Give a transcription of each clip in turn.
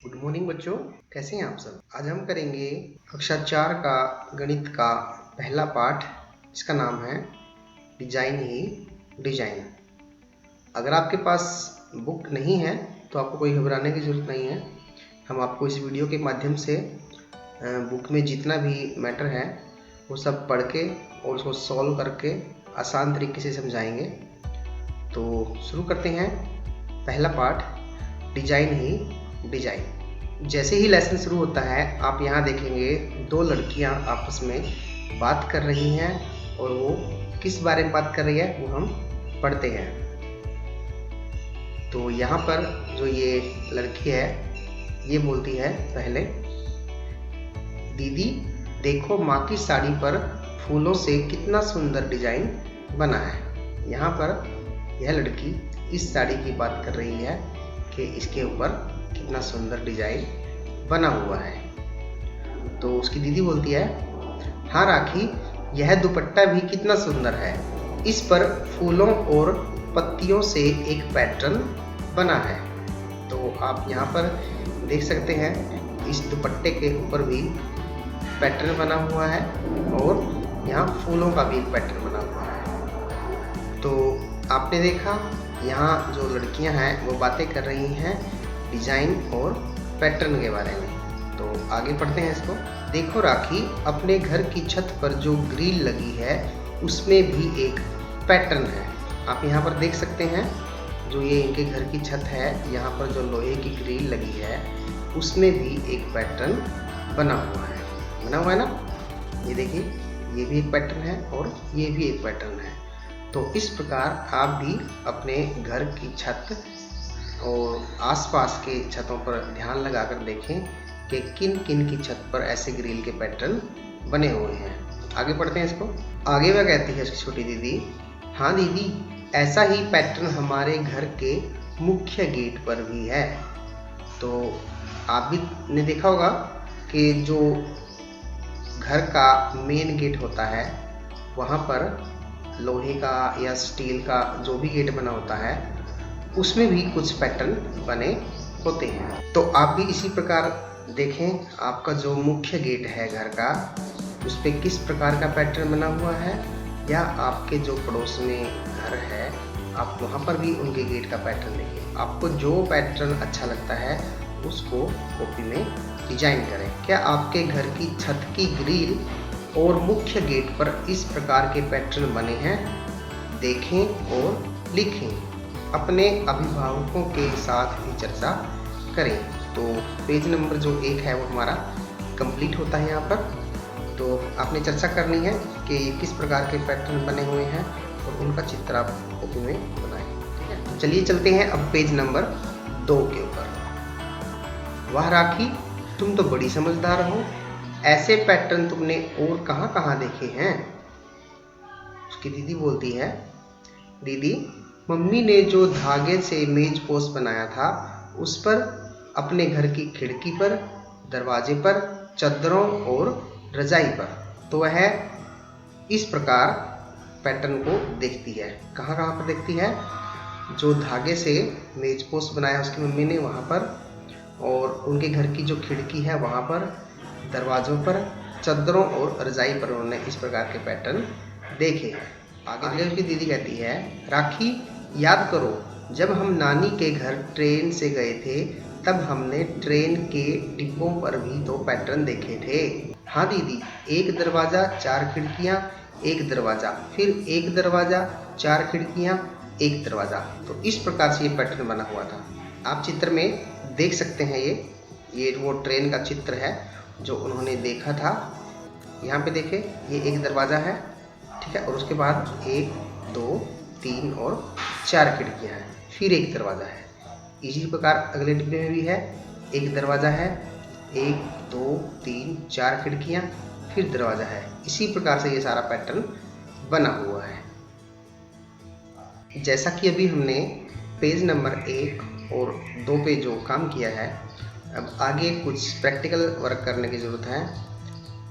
Good morning बच्चों, कैसे हैं आप सब। आज हम करेंगे कक्षा 4 का गणित का पहला पाठ, जिसका नाम है डिजाइन ही डिजाइन। अगर आपके पास बुक नहीं है तो आपको कोई घबराने की ज़रूरत नहीं है। हम आपको इस वीडियो के माध्यम से बुक में जितना भी मैटर है वो सब पढ़ के और उसको सॉल्व करके आसान तरीके से समझाएंगे। तो शुरू करते हैं पहला पाठ, डिजाइन ही डिजाइन। जैसे ही लेसन शुरू होता है आप यहाँ देखेंगे दो लड़कियाँ आपस में बात कर रही हैं और वो किस बारे में बात कर रही है वो हम पढ़ते हैं। तो यहाँ पर जो ये लड़की है ये बोलती है, पहले दीदी देखो माँ की साड़ी पर फूलों से कितना सुंदर डिजाइन बना है। यहाँ पर यह लड़की इस साड़ी की बात कर रही है कि इसके ऊपर कितना सुंदर डिजाइन बना हुआ है। तो उसकी दीदी बोलती है, हाँ राखी यह दुपट्टा भी कितना सुंदर है, इस पर फूलों और पत्तियों से एक पैटर्न बना है। तो आप यहाँ पर देख सकते हैं इस दुपट्टे के ऊपर भी पैटर्न बना हुआ है और यहाँ फूलों का भी एक पैटर्न बना हुआ है। तो आपने देखा यहाँ जो लड़कियाँ हैं वो बातें कर रही हैं डिजाइन और पैटर्न के बारे में। तो आगे पढ़ते हैं इसको। देखो राखी अपने घर की छत पर जो ग्रिल लगी है उसमें भी एक पैटर्न है। आप यहाँ पर देख सकते हैं जो ये इनके घर की छत है, यहाँ पर जो लोहे की ग्रिल लगी है उसमें भी एक पैटर्न बना हुआ है ना। ये देखिए ये भी एक पैटर्न है और ये भी एक पैटर्न है। तो इस प्रकार आप भी अपने घर की छत और आसपास के छतों पर ध्यान लगाकर देखें कि किन किन की छत पर ऐसे ग्रिल के पैटर्न बने हुए हैं। आगे पढ़ते हैं इसको। आगे वह कहती है इसकी छोटी दीदी, हाँ दीदी ऐसा ही पैटर्न हमारे घर के मुख्य गेट पर भी है। तो आप भी ने देखा होगा कि जो घर का मेन गेट होता है वहाँ पर लोहे का या स्टील का जो भी गेट बना होता है उसमें भी कुछ पैटर्न बने होते हैं। तो आप भी इसी प्रकार देखें आपका जो मुख्य गेट है घर का उस पर किस प्रकार का पैटर्न बना हुआ है, या आपके जो पड़ोस में घर है आप वहाँ पर भी उनके गेट का पैटर्न देखें। आपको जो पैटर्न अच्छा लगता है उसको कॉपी में डिजाइन करें। क्या आपके घर की छत की ग्रिल और मुख्य गेट पर इस प्रकार के पैटर्न बने हैं? देखें और लिखें। अपने अभिभावकों के साथ भी चर्चा करें। तो पेज नंबर जो 1 है वो हमारा कंप्लीट होता है यहाँ पर। तो आपने चर्चा करनी है कि किस प्रकार के पैटर्न बने हुए हैं और उनका चित्र आप कॉपी में बनाएं। ठीक है, तो चलिए चलते हैं अब पेज नंबर 2 के ऊपर। वाह राखी तुम तो बड़ी समझदार हो, ऐसे पैटर्न तुमने और कहाँ कहाँ देखे हैं। उसकी दीदी बोलती है, दीदी मम्मी ने जो धागे से मेज पोस्ट बनाया था उस पर, अपने घर की खिड़की पर, दरवाजे पर, चादरों और रजाई पर। तो वह इस प्रकार पैटर्न को देखती है। कहाँ कहाँ पर देखती है? जो धागे से मेज पोस्ट बनाया उसकी मम्मी ने वहाँ पर, और उनके घर की जो खिड़की है वहाँ पर, दरवाज़ों पर, चादरों और रजाई पर उन्होंने इस प्रकार के पैटर्न देखे। आगे उसकी दीदी कहती है, राखी याद करो जब हम नानी के घर ट्रेन से गए थे तब हमने ट्रेन के डिब्बों पर भी तो पैटर्न देखे थे। हाँ दीदी, एक दरवाज़ा 4 खिड़कियाँ, एक दरवाज़ा, फिर एक दरवाज़ा 4 खिड़कियाँ, एक दरवाज़ा। तो इस प्रकार से ये पैटर्न बना हुआ था। आप चित्र में देख सकते हैं ये वो ट्रेन का चित्र है जो उन्होंने देखा था। यहाँ पे देखें ये एक दरवाज़ा है, ठीक है, और उसके बाद 1 2 3 और 4 खिड़कियाँ हैं, फिर एक दरवाज़ा है। इसी प्रकार अगले डिब्बे में भी है, एक दरवाज़ा है, 1 2 3 4 खिड़कियाँ, फिर दरवाज़ा है। इसी प्रकार से ये सारा पैटर्न बना हुआ है। जैसा कि अभी हमने पेज नंबर 1 और 2 पे जो काम किया है, अब आगे कुछ प्रैक्टिकल वर्क करने की ज़रूरत है।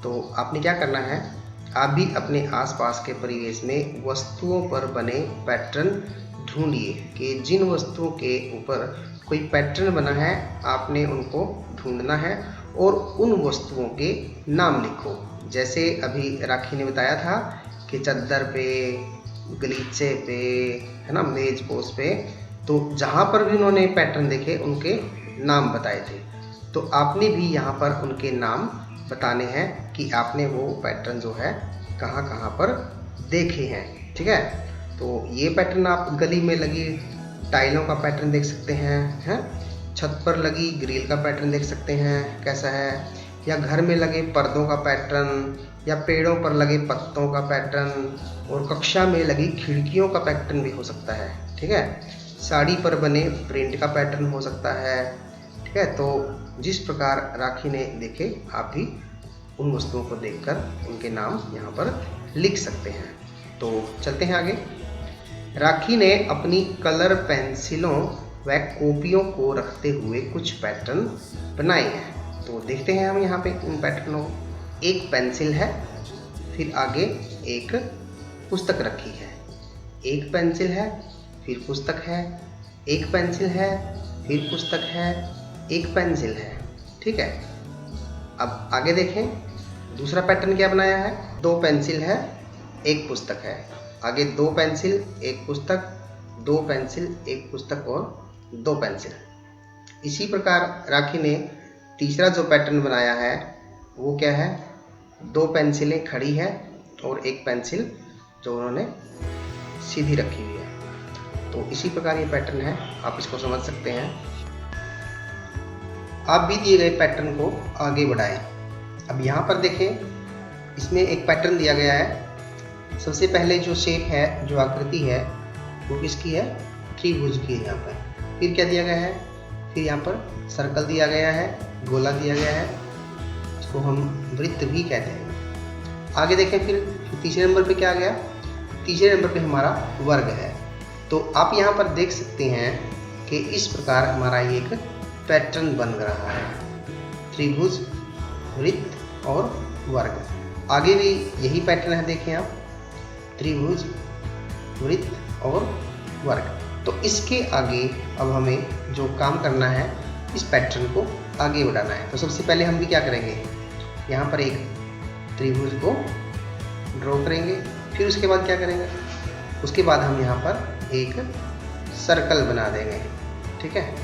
तो आपने क्या करना है, आप भी अपने आसपास के परिवेश में वस्तुओं पर बने पैटर्न ढूंढिए कि जिन वस्तुओं के ऊपर कोई पैटर्न बना है, आपने उनको ढूंढना है और उन वस्तुओं के नाम लिखो। जैसे अभी राखी ने बताया था कि चद्दर पे, गलीचे पे, है ना, मेज पोस्ट पे, तो जहाँ पर भी उन्होंने पैटर्न देखे उनके नाम बताए थे। तो आपने भी यहाँ पर उनके नाम बताने हैं कि आपने वो पैटर्न जो है कहाँ कहाँ पर देखे हैं। ठीक है, तो ये पैटर्न आप गली में लगी टाइलों का पैटर्न देख सकते हैं, छत पर लगी ग्रिल का पैटर्न देख सकते हैं कैसा है, या घर में लगे पर्दों का पैटर्न, या पेड़ों पर लगे पत्तों का पैटर्न, और कक्षा में लगी खिड़कियों का पैटर्न भी हो सकता है। ठीक है, साड़ी पर बने प्रिंट का पैटर्न हो सकता है। ठीक है, तो जिस प्रकार राखी ने देखे, आप भी उन वस्तुओं को देखकर उनके नाम यहाँ पर लिख सकते हैं। तो चलते हैं आगे। राखी ने अपनी कलर पेंसिलों व कॉपियों को रखते हुए कुछ पैटर्न बनाए हैं। तो देखते हैं हम यहाँ पे उन पैटर्नों को। एक पेंसिल है, फिर आगे एक पुस्तक रखी है, एक पेंसिल है, फिर पुस्तक है, एक पेंसिल है, फिर पुस्तक है, एक पेंसिल है। ठीक है, अब आगे देखें दूसरा पैटर्न क्या बनाया है। दो पेंसिल है, एक पुस्तक है, आगे दो पेंसिल, एक पुस्तक, दो पेंसिल, एक पुस्तक और दो पेंसिल। इसी प्रकार राखी ने तीसरा जो पैटर्न बनाया है वो क्या है, दो पेंसिलें खड़ी है और एक पेंसिल जो उन्होंने सीधी रखी हुई है। तो इसी प्रकार ये पैटर्न है, आप इसको समझ सकते हैं। आप भी दिए गए पैटर्न को आगे बढ़ाएं। अब यहाँ पर देखें, इसमें एक पैटर्न दिया गया है। सबसे पहले जो शेप है, जो आकृति है, वो किसकी है, त्रिभुज की है यहाँ पर। फिर क्या दिया गया है, फिर यहाँ पर सर्कल दिया गया है, गोला दिया गया है, इसको हम वृत्त भी कहते हैं। आगे देखें, फिर तीसरे नंबर पे क्या आ गया, तीसरे नंबर पे हमारा वर्ग है। तो आप यहाँ पर देख सकते हैं कि इस प्रकार हमारा ये एक पैटर्न बन रहा है, त्रिभुज, वृत्त और वर्ग। आगे भी यही पैटर्न है, देखें आप, त्रिभुज, वृत्त और वर्ग। तो इसके आगे अब हमें जो काम करना है, इस पैटर्न को आगे बढ़ाना है। तो सबसे पहले हम भी क्या करेंगे, यहाँ पर एक त्रिभुज को ड्रॉ करेंगे। फिर उसके बाद क्या करेंगे, उसके बाद हम यहाँ पर एक सर्कल बना देंगे। ठीक है,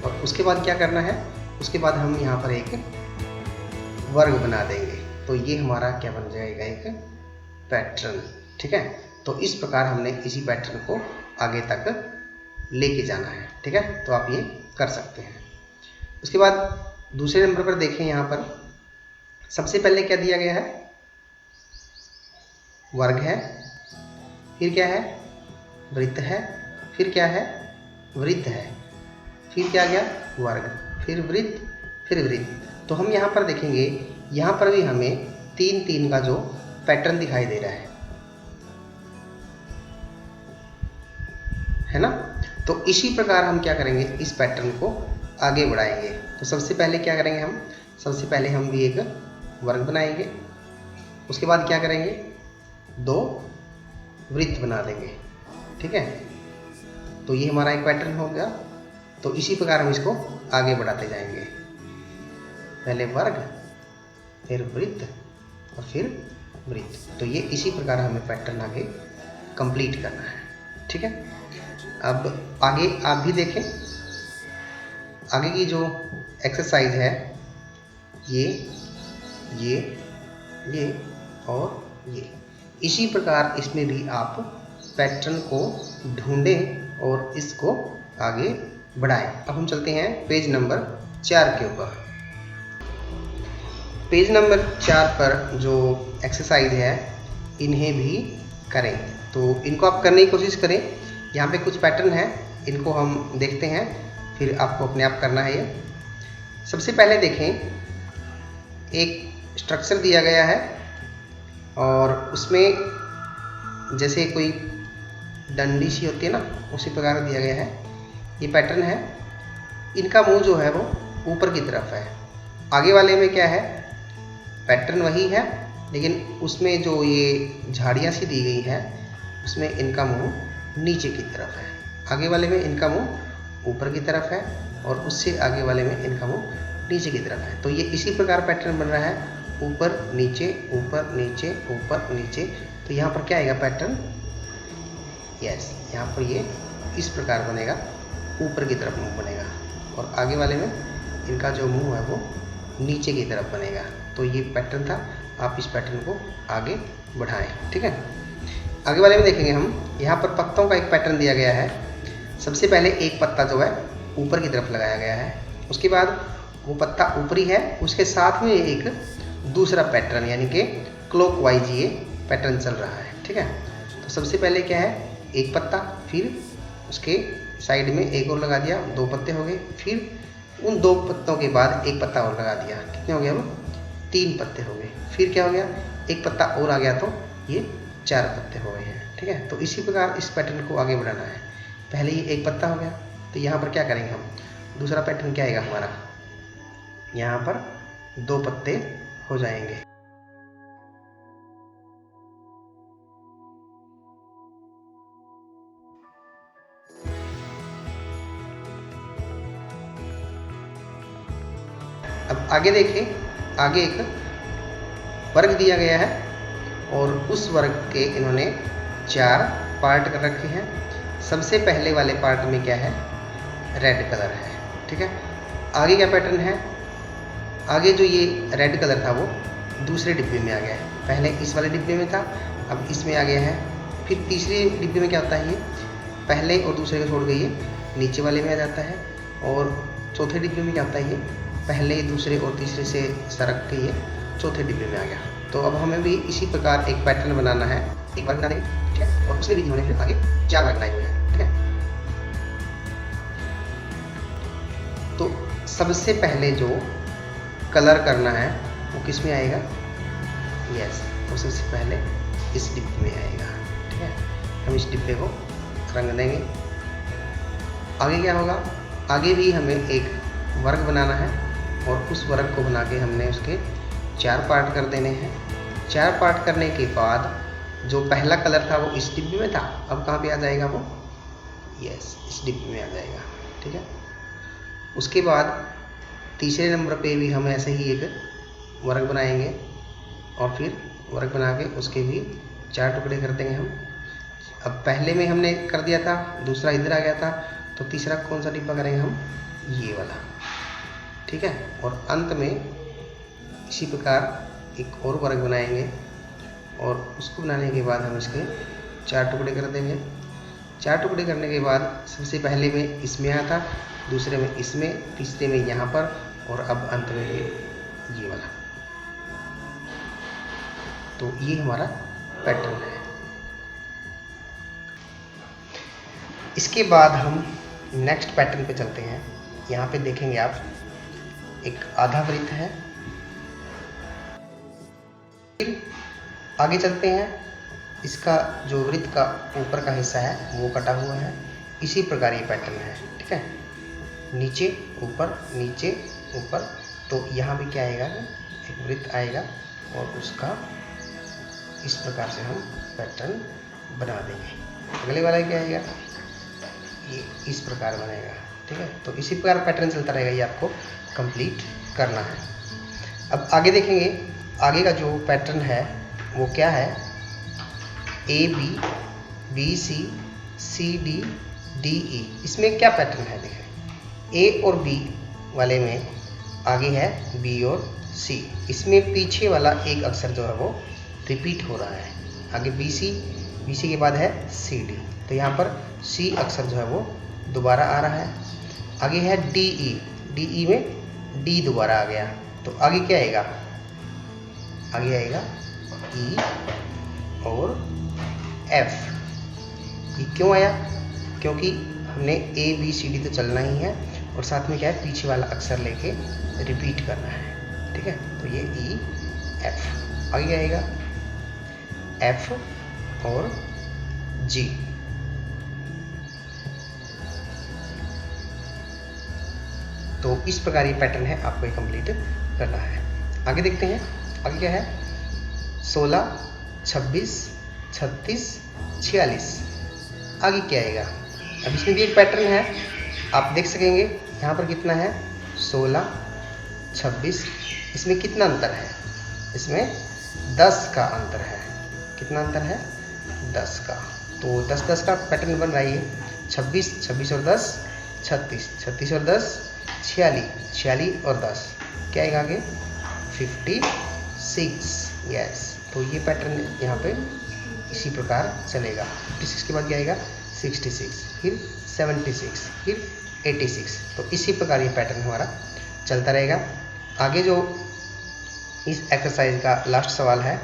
और उसके बाद क्या करना है, उसके बाद हम यहाँ पर एक वर्ग बना देंगे। तो ये हमारा क्या बन जाएगा, एक पैटर्न। ठीक है, तो इस प्रकार हमने इसी पैटर्न को आगे तक लेके जाना है। ठीक है, तो आप ये कर सकते हैं। उसके बाद दूसरे नंबर पर देखें, यहाँ पर सबसे पहले क्या दिया गया है, वर्ग है, फिर क्या है, वृत्त है, फिर क्या है, वृत्त है, फिर क्या गया, वर्ग, फिर वृत्त, फिर वृत्त। तो हम यहाँ पर देखेंगे, यहाँ पर भी हमें 3-3 का जो पैटर्न दिखाई दे रहा है ना। तो इसी प्रकार हम क्या करेंगे, इस पैटर्न को आगे बढ़ाएंगे। तो सबसे पहले क्या करेंगे हम, सबसे पहले हम भी एक वर्ग बनाएंगे। उसके बाद क्या करेंगे, 2 वृत्त बना देंगे। ठीक है, तो ये हमारा एक पैटर्न हो गया। तो इसी प्रकार हम इसको आगे बढ़ाते जाएंगे, पहले वर्ग, फिर वृत्त और फिर वृत्त। तो ये इसी प्रकार हमें पैटर्न आगे कंप्लीट करना है। ठीक है, अब आगे आप भी देखें, आगे की जो एक्सरसाइज है, ये और ये, इसी प्रकार इसमें भी आप पैटर्न को ढूंढें और इसको आगे बढ़ाएं। अब हम चलते हैं पेज नंबर 4 के ऊपर। पेज नंबर 4 पर जो एक्सरसाइज है, इन्हें भी करें। तो इनको आप करने की कोशिश करें। यहाँ पे कुछ पैटर्न है, इनको हम देखते हैं, फिर आपको अपने आप करना है ये। सबसे पहले देखें, एक स्ट्रक्चर दिया गया है और उसमें जैसे कोई डंडी सी होती है ना, उसी प्रकार दिया गया है। ये पैटर्न है, इनका मुंह जो है वो ऊपर की तरफ है। आगे वाले में क्या है, पैटर्न वही है, लेकिन उसमें जो ये झाड़ियाँ सी दी गई है, उसमें इनका मुंह नीचे की तरफ है। आगे वाले में इनका मुंह ऊपर की तरफ है और उससे आगे वाले में इनका मुंह नीचे की तरफ है। तो ये इसी प्रकार पैटर्न बन रहा है, ऊपर नीचे ऊपर नीचे ऊपर नीचे। तो यहाँ पर क्या आएगा पैटर्न, यस, यहाँ पर ये इस प्रकार बनेगा, ऊपर की तरफ मुंह बनेगा और आगे वाले में इनका जो मुंह है वो नीचे की तरफ बनेगा। तो ये पैटर्न था, आप इस पैटर्न को आगे बढ़ाएं, ठीक है। आगे वाले में देखेंगे हम, यहाँ पर पत्तों का एक पैटर्न दिया गया है। सबसे पहले एक पत्ता जो है ऊपर की तरफ लगाया गया है, उसके बाद वो पत्ता ऊपरी है, उसके साथ में एक दूसरा पैटर्न यानी कि क्लॉकवाइज ये पैटर्न चल रहा है, ठीक है। तो सबसे पहले क्या है, एक पत्ता, फिर उसके साइड में एक और लगा दिया, 2 पत्ते हो गए, फिर उन 2 पत्तों के बाद एक पत्ता और लगा दिया, कितने हो गए अब, 3 पत्ते हो गए। फिर क्या हो गया, एक पत्ता और आ गया तो ये 4 पत्ते हो गए हैं, ठीक है। तो इसी प्रकार इस पैटर्न को आगे बढ़ाना है। पहले ये एक पत्ता हो गया, तो यहाँ पर क्या करेंगे हम, दूसरा पैटर्न क्या आएगा हमारा, यहाँ पर 2 पत्ते हो जाएंगे। अब आगे देखिए, आगे एक वर्ग दिया गया है और उस वर्ग के इन्होंने 4 पार्ट कर रखे हैं। सबसे पहले वाले पार्ट में क्या है, रेड कलर है, ठीक है। आगे क्या पैटर्न है, आगे जो ये रेड कलर था वो दूसरे डिब्बे में आ गया है। पहले इस वाले डिब्बे में था, अब इसमें आ गया है। फिर तीसरे डिब्बे में क्या होता है, ये पहले और दूसरे को छोड़ के ये नीचे वाले में आ जाता है। और चौथे डिब्बे में क्या होता है, ये पहले, दूसरे और तीसरे से सरक के ये चौथे डिब्बे में आ गया। तो अब हमें भी इसी प्रकार एक पैटर्न बनाना है, एक बार बना देंगे, ठीक है। और उसके भी हमने फिर आगे 4 बार बनाए हुए हैं, ठीक है। तो सबसे पहले जो कलर करना है वो किस में आएगा, यस, तो सबसे पहले इस डिब्बे में आएगा, ठीक है। हम इस डिब्बे को रंग देंगे। आगे क्या होगा, आगे भी हमें एक वर्ग बनाना है और उस वर्ग को बना के हमने उसके 4 पार्ट कर देने हैं। 4 पार्ट करने के बाद जो पहला कलर था वो इस डिब्बे में था, अब कहाँ पे आ जाएगा वो, यस, इस डिब्बे में आ जाएगा, ठीक है। उसके बाद तीसरे नंबर पे भी हम ऐसे ही एक वर्ग बनाएंगे और फिर वर्ग बना के उसके भी 4 टुकड़े कर देंगे हम। अब पहले में हमने कर दिया था, दूसरा इधर आ गया था, तो तीसरा कौन सा डिब्बा करेंगे हम, ये वाला, ठीक है। और अंत में इसी प्रकार एक और वर्ग बनाएंगे और उसको बनाने के बाद हम इसके 4 टुकड़े कर देंगे। 4 टुकड़े करने के बाद सबसे पहले में इसमें आया था, दूसरे में इसमें, तीसरे में यहाँ पर और अब अंत में ये वाला। तो ये हमारा पैटर्न है। इसके बाद हम नेक्स्ट पैटर्न पे चलते हैं। यहाँ पे देखेंगे आप, एक आधा वृत्त है। फिर आगे चलते हैं, इसका जो वृत्त का ऊपर का हिस्सा है वो कटा हुआ है। इसी प्रकार ये पैटर्न है, ठीक है, नीचे ऊपर नीचे ऊपर। तो यहाँ भी क्या आएगा, एक वृत्त आएगा और उसका इस प्रकार से हम पैटर्न बना देंगे। अगले वाला क्या आएगा, ये इस प्रकार बनेगा, ठीक है। तो इसी प्रकार पैटर्न चलता रहेगा, ये आपको कंप्लीट करना है। अब आगे देखेंगे, आगे का जो पैटर्न है वो क्या है, A B, B C, C D, D E. इसमें क्या पैटर्न है, देखें, ए और बी वाले में आगे है बी और सी। इसमें पीछे वाला एक अक्षर जो है वो रिपीट हो रहा है। आगे बी सी के बाद है सी डी, तो यहाँ पर सी अक्षर जो है वो दोबारा आ रहा है। आगे है डी ई में डी दोबारा आ गया। तो आगे क्या आएगा, आगे आएगा ई और एफ। ये क्यों आया, क्योंकि हमने ए बी सी डी तो चलना ही है और साथ में क्या है, पीछे वाला अक्षर लेके रिपीट करना है, ठीक है। तो ये ई एफ। आगे आएगा एफ और जी। तो इस प्रकार ये पैटर्न है, आपको ये कंप्लीट करना है। आगे देखते हैं, आगे क्या है, 16, 26, 36, 46। आगे क्या आएगा, अब इसमें भी एक पैटर्न है, आप देख सकेंगे। यहाँ पर कितना है 16, 26, इसमें कितना अंतर है, इसमें 10 का अंतर है। कितना अंतर है 10 का। तो 10-10 का पैटर्न बन रहा है ये 26, 26 और 10 36, 36 और 10 46, 46 और 10 क्या आएगा आगे 56। यस, तो ये पैटर्न यहाँ पे इसी प्रकार चलेगा। 56 के बाद क्या आएगा 66, फिर 76, फिर 86। तो इसी प्रकार ये पैटर्न हमारा चलता रहेगा। आगे जो इस एक्सरसाइज का लास्ट सवाल है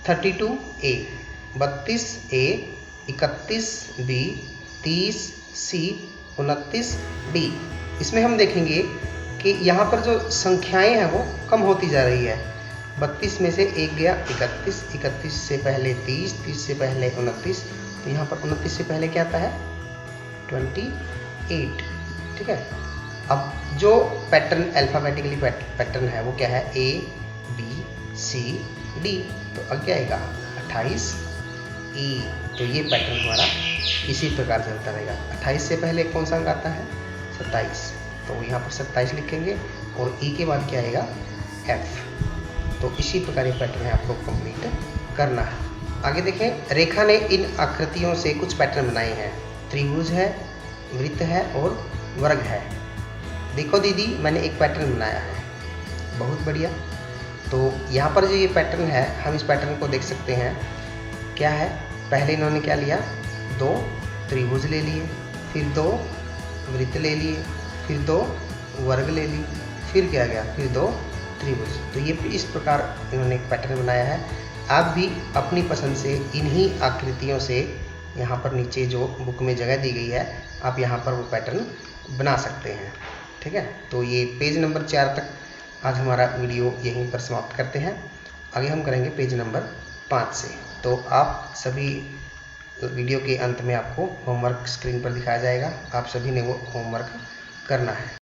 32A, 32A, 31B, 30C, 29D। इसमें हम देखेंगे कि यहाँ पर जो संख्याएं हैं वो कम होती जा रही है। 32 में से एक गया 31, 31 से पहले 30, 30 से पहले 29, तो यहाँ पर 29 से पहले क्या आता है 28। ठीक है, अब जो पैटर्न अल्फ़ाबेटिकली पैटर्न है वो क्या है A, B, C, D। तो अब क्या आएगा 28E। तो ये पैटर्न हमारा इसी प्रकार चलता रहेगा। 28 से पहले कौन सा अंक आता है 27, तो यहाँ पर 27 लिखेंगे और E के बाद क्या आएगा F। तो इसी प्रकार ये पैटर्न है आपको कंप्लीट करना है। आगे देखें, रेखा ने इन आकृतियों से कुछ पैटर्न बनाए हैं। त्रिभुज है, वृत्त है और वर्ग है। देखो दीदी, मैंने एक पैटर्न बनाया है, बहुत बढ़िया। तो यहाँ पर जो ये पैटर्न है, हम इस पैटर्न को देख सकते हैं। क्या है, पहले इन्होंने क्या लिया 2 त्रिभुज ले लिए, फिर 2 वृत्त ले लिए, फिर 2 वर्ग ले ली, फिर क्या गया फिर 2 त्रिभुज। तो ये इस प्रकार इन्होंने एक पैटर्न बनाया है। आप भी अपनी पसंद से इन्हीं आकृतियों से यहाँ पर नीचे जो बुक में जगह दी गई है, आप यहाँ पर वो पैटर्न बना सकते हैं। ठीक है, तो ये पेज नंबर 4 तक आज हमारा वीडियो यहीं पर समाप्त करते हैं। आगे हम करेंगे पेज नंबर 5 से। तो आप सभी वीडियो के अंत में आपको होमवर्क स्क्रीन पर दिखाया जाएगा, आप सभी ने वो होमवर्क करना है।